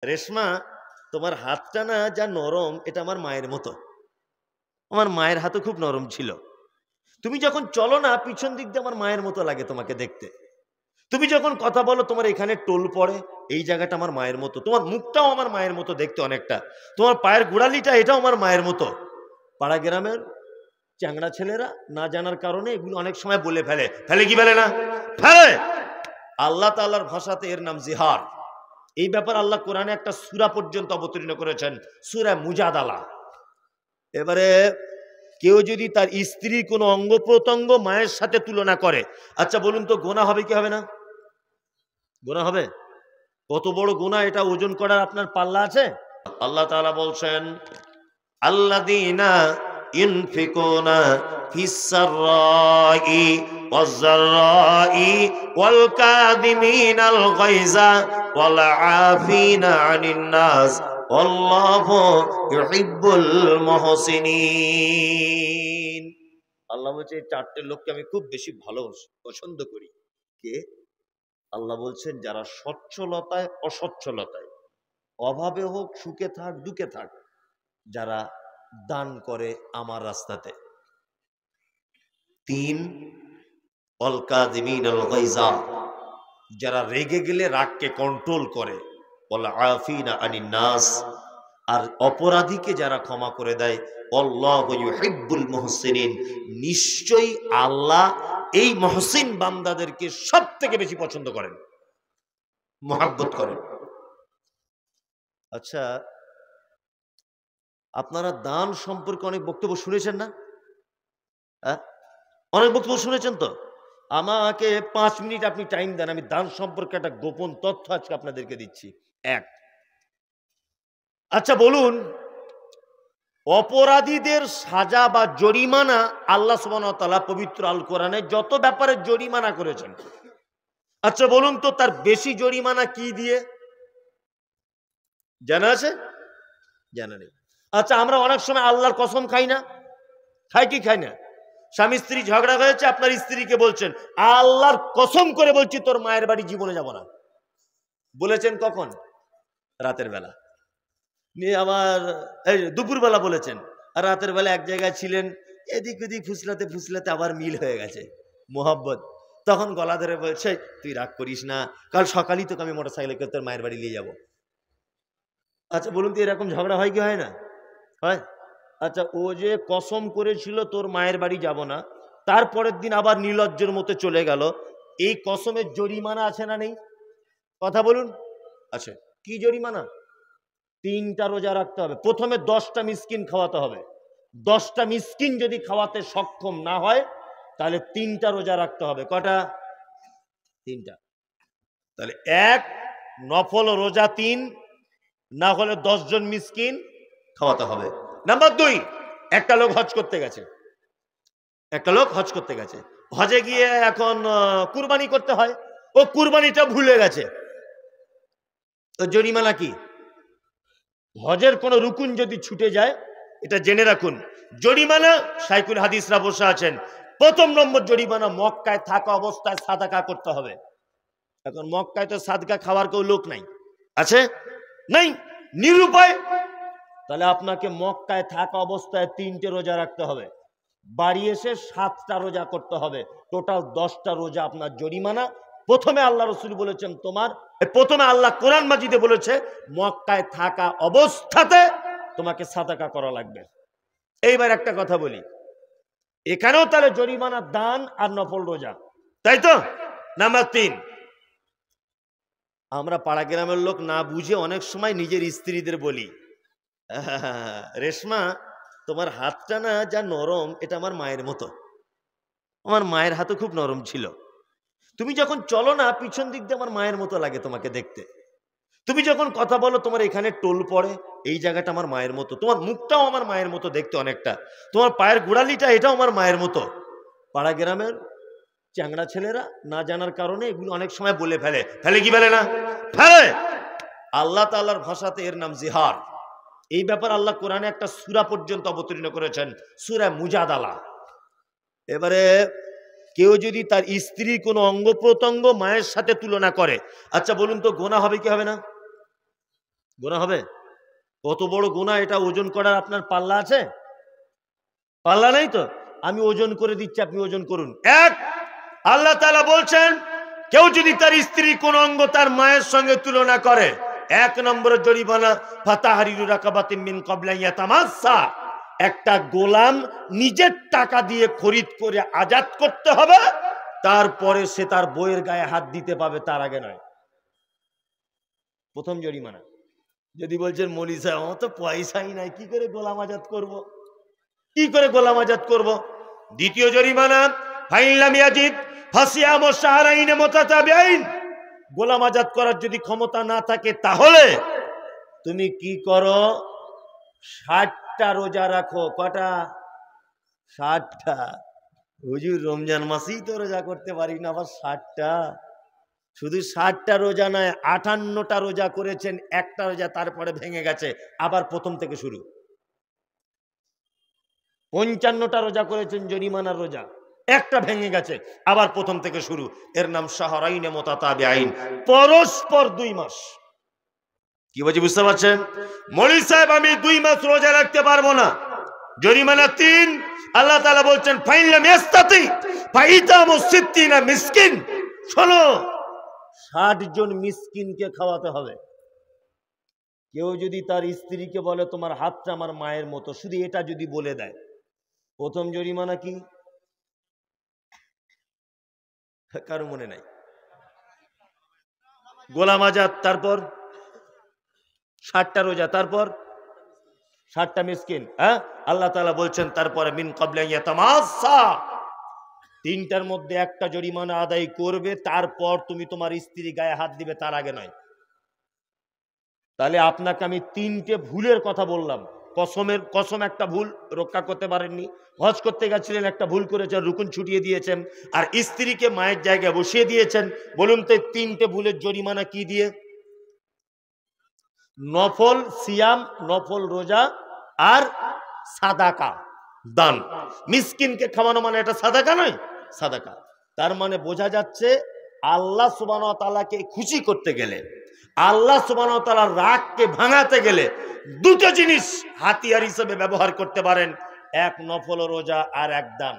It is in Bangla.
রেশমা, তোমার হাতটা না যা নরম, এটা আমার মায়ের মতো। আমার মায়ের হাতও খুব নরম ছিল। তুমি যখন চলো না, পিছন দিক দিয়ে আমার মায়ের মতো লাগে তোমাকে দেখতে। তুমি যখন কথা বলো, তোমার এখানে টোল পড়ে, এই জায়গাটা আমার মায়ের মতো। তোমার মুখটাও আমার মায়ের মতো দেখতে অনেকটা। তোমার পায়ের গোড়ালিটা, এটাও আমার মায়ের মতো। পাড়া গ্রামের চ্যাংড়া ছেলেরা না জানার কারণে এগুলো অনেক সময় বলে ফেলে। ফেলে কি ফেলে না? ফেলে। আল্লাহ তাআলার ভাষাতে এর নাম জিহার। এই ব্যাপার আল্লাহ কোরআনে একটা সূরা পর্যন্ত অবতীর্ণ করেছেন, সূরা মুজাদালা। এবারে কেউ যদি তার স্ত্রীর কোনো অঙ্গ প্রত্যঙ্গ মায়ের সাথে তুলনা করে, আচ্ছা বলুন তো, গোনা হবে কি হবে না? গোনা হবে। কত বড় গোনা, এটা ওজন করার আপনার পাল্লা আছে? আল্লাহ তাআলা বলছেন, আল্লাযীনা ইউনফিকুনা ফিস-সাররাই ওয়াজ-যাররাই ওয়াল কাযিমিনাল গায়যা ওয়াল আফিনা আনিন নাস আল্লাহু ইউহিব্বুল মুহসিনিন। আল্লাহ বলছে এই চারটে লোককে আমি খুব বেশি ভালোবাসি, পছন্দ করি। কে? আল্লাহ বলছেন যারা সচ্ছলতায় অসচ্ছলতায়, অভাবে হোক সুখে থাক দুঃখে থাক, যারা দান করে আমার রাস্তাতে। 3, অল কাযিমিনাল গায়যা, যারা রেগে গেলে রাগকে কন্ট্রোল করে। ওয়াল আফিনা আনিন নাস, আর অপরাধীকে যারা ক্ষমা করে দেয়। আল্লাহু ইউহিব্বুল মুহসিনিন, নিশ্চয়ই আল্লাহ এই মুহসিন বান্দাদেরকে সবথেকে বেশি পছন্দ করেন, মহব্বত করেন। আচ্ছা, আপনারা দান সম্পর্কে অনেক বক্তব্য শুনেছেন না? অনেক বক্তব্য শুনেছেন তো। আমাকে 5 মিনিট আপনি টাইম দেন, আমি দান সম্পর্কে একটা গোপন তথ্য আজকে আপনাদেরকে দিচ্ছি। আচ্ছা বলুন, অপরাধীদের সাজা বা জরিমানা আল্লাহ সুবহানাহু ওয়া তাআলা পবিত্র আল কোরআনে যত ব্যাপারে জরিমানা করেছেন, আচ্ছা বলুন তো তার বেশি জরিমানা কি দিয়ে? জানা আছে? জানা নেই। আচ্ছা, আমরা অনেক সময় আল্লাহর কসম খাই না? খাই কি খাই না? স্বামী স্ত্রী ঝগড়া হয়েছে, আপনার স্ত্রীকে বলছেন আল্লাহর কসম করে বলছি তোর মায়ের বাড়ি জীবনে যাব না। বলেছেন কখন? রাতের বেলা। নিয়ে আবার দুপুরবেলা বলেছেন, আর রাতের বেলা এক জায়গায় ছিলেন, এদিক ওদিক ফুসলাতে ফুসলাতে আবার মিল হয়ে গেছে, মোহাব্বত। তখন গলা ধরে বলছে তুই রাগ করিস না, কাল সকালেই তোকে আমি মোটরসাইকেলে করে তোর মায়ের বাড়ি নিয়ে যাব। আচ্ছা বলুন তো, এরকম ঝগড়া হয় কি হয় না? হয়। আচ্ছা, ও যে কসম করেছিল তোর মায়ের বাড়ি যাব না, তারপরের দিন আবার নির্লজ্জের মতো চলে গেল, এই কসমের জরিমানা আছে না নেই? কথা বলুন। আছে। কি জরিমানা? 3টা রোজা রাখতে হবে। প্রথমে 10টা মিসকিন খাওয়াতে হবে। 10টা মিসকিন যদি খাওয়াতে সক্ষম না হয়, তাহলে 3টা রোজা রাখতে হবে। কটা? 3টা। তাহলে 1 নফল রোজা 3, না হলে 10 জন মিসকিন খাওয়াতে হবে। নাম্বার 2, একটা লোক হজ করতে গেছে। হজে গিয়ে এখন কুরবানি করতে হয়, ও কুরবানিটা ভুলে গেছে। তো জরিমানা কি? হজের কোন রুকুন যদি ছুটে যায়, এটা জেনে রাখুন, জরিমানা, শাইখুল হাদিসরা বসে আছেন, 1 নম্বর জরিমানা মক্কায় থাকা অবস্থায় সাদাকা করতে হবে। এখন মক্কায় তো সাদকা খাওয়ার কেউ লোক নাই, আছে? নাই, নিরুপায়। তাহলে আপনাকে মক্কায় থাকা অবস্থায় 3টে রোজা রাখতে হবে, বাড়ি এসে 7টা রোজা করতে হবে, টোটাল 10টা রোজা আপনার জরিমানা। প্রথমে আল্লাহ রসুল বলেছেন প্রথমে আল্লাহ কোরআন মাজিদে বলেছে মক্কায় থাকা অবস্থাতে তোমাকে সাদাকা করা লাগবে। এইবার একটা কথা বলি, এখানেও তাহলে জরিমানা দান আর নফল রোজা, তাই তো? নাম্বার 3, আমরা পাড়া গ্রামের লোক না বুঝে অনেক সময় নিজের স্ত্রীদের বলি, রেশমা, তোমার হাতটা না যা নরম, এটা আমার মায়ের মতো। আমার মায়ের হাতও খুব নরম ছিল। তুমি যখন চলো না, পিছন দিক দিয়ে আমার মায়ের মতো লাগে তোমাকে দেখতে। তুমি যখন কথা বলো, তোমার এখানে টোল পড়ে, এই জায়গাটা আমার মায়ের মতো। তোমার মুখটাও আমার মায়ের মতো দেখতে অনেকটা। তোমার পায়ের গোড়ালিটা, এটাও আমার মায়ের মতো। পাড়া গ্রামের চ্যাংড়া ছেলেরা না জানার কারণে এগুলো অনেক সময় বলে ফেলে। ফেলে কি ফেলে না? ফেলে। আল্লাহ তাআলার ভাষাতে এর নাম জিহার। এই ব্যাপার আল্লাহ কোরআনে একটা সূরা পর্যন্ত অবতীর্ণ করেছেন, সূরা মুজাদালা। এবারে কেউ যদি তার স্ত্রীর কোনো অঙ্গ প্রত্যঙ্গ মায়ের সাথে তুলনা করে, আচ্ছা বলুন তো গোনা হবে কি হবে না? গুনাহ হবে? কত বড় গুনাহ এটা ওজন করার আপনার পাল্লা আছে? পাল্লা নেই তো? আমি ওজন করে দিচ্ছি, আপনি ওজন করুন। এক, আল্লাহ তাআলা বলছেন কেউ যদি তার স্ত্রী কোন অঙ্গ তার মায়ের সঙ্গে তুলনা করে, 1 নম্বরের জরিমানা ফাতাহরিরু রাকাবাতিন মিন ক্বাবলা ইয়াতামাসসা, একটা গোলাম নিজের টাকা দিয়ে খরিদ করে আজাদ করতে হবে, তারপরে সে তার বইয়ের গায়ে হাত দিতে পাবে, তার আগে নয়। প্রথম জরিমানা। যদি বলছেন মৌলী সাহেব আমার তো পয়সাই নাই, কি করে গোলাম আজাদ করব? কি করে গোলাম আজাদ করব? দ্বিতীয় জরিমানা ফাইন লাম ইয়াজিদ ফাসিয়ামু শাহরাইন মুতাতাবিআইন, গোলাম আজাদ করার যদি ক্ষমতা না থাকে তাহলে তুমি কি করো? 60টা রোজা রাখো। কটা? 60টা। হুজুর রমজান মাসেই তো রোজা করতে পারি না, আবার 60টা? শুধু 60টা রোজা নয়, 58টা রোজা করেছেন, একটা রোজা তারপরে ভেঙে গেছে, আবার প্রথম থেকে শুরু। 55টা রোজা করেছেন জরিমানার রোজা, একটা ভেঙে গেছে, আবার প্রথম থেকে শুরু। এর নাম শাহরাইনে মুতাতাবিআইন, পরস্পর 2 মাস। কি বলছি বুঝতে পারছেন? মৌলী সাহেব আমি 2 মাস রোজা রাখতে পারবো না, জরিমানা 3। আল্লাহ তাআলা বলছেন ফাইন লাম ইয়াস্তাতি ফাইতামু সিত্তিনা মিসকিন, শোনো 60 জন মিসকিনকে খাওয়াতে হবে। কেউ যদি তার স্ত্রীকে বলে তোমার হাতটা আমার মায়ের মতো, শুধু এটা যদি বলে দেয়, প্রথম জরিমানা কি? কারো মনে নাই? গোলাম আজাদ, তারপর 60টা রোজা, তারপর 60টা মিসকিন। হ্যাঁ, আল্লাহ তাআলা বলছেন তারপরে মিন ক্বাবলা ইয়াতামাসসা, 3টার মধ্যে একটা জরিমানা আদায় করবে, তারপর তুমি তোমার স্ত্রী গায়ে হাত দিবে, তার আগে নয়। তাহলে আপনাকে আমি 3টে ভুলের কথা বললাম। কসম একটা ভুল, রক্ষা করতে পারেননি। হজ করতে গেছিলেন, একটা ভুল করেছেন, রুকুন ছুটিয়ে দিয়েছেন, আর স্ত্রীকে মায়ের জায়গায় বসিয়ে দিয়েছেন। বলুন তো 3টে ভুলের জরিমানা কি দিয়ে? নফল সিয়াম, নফল রোজা, আর সাদাকা দান। মিসকিনকে খাওয়ানো মানে এটা সাদাকা নয়? সাদাকা। তার মানে বোঝা যাচ্ছে আল্লাহ সুবহানাহু ওয়া তাআলাকে খুশি করতে গেলে, আল্লাহ সুবহানাহু ওয়া তাআলার রাগকে ভাঙাতে গেলে 2টো জিনিস হাতিয়ার হিসেবে ব্যবহার করতে পারেন, 1 নফল রোজা আর 1 দান।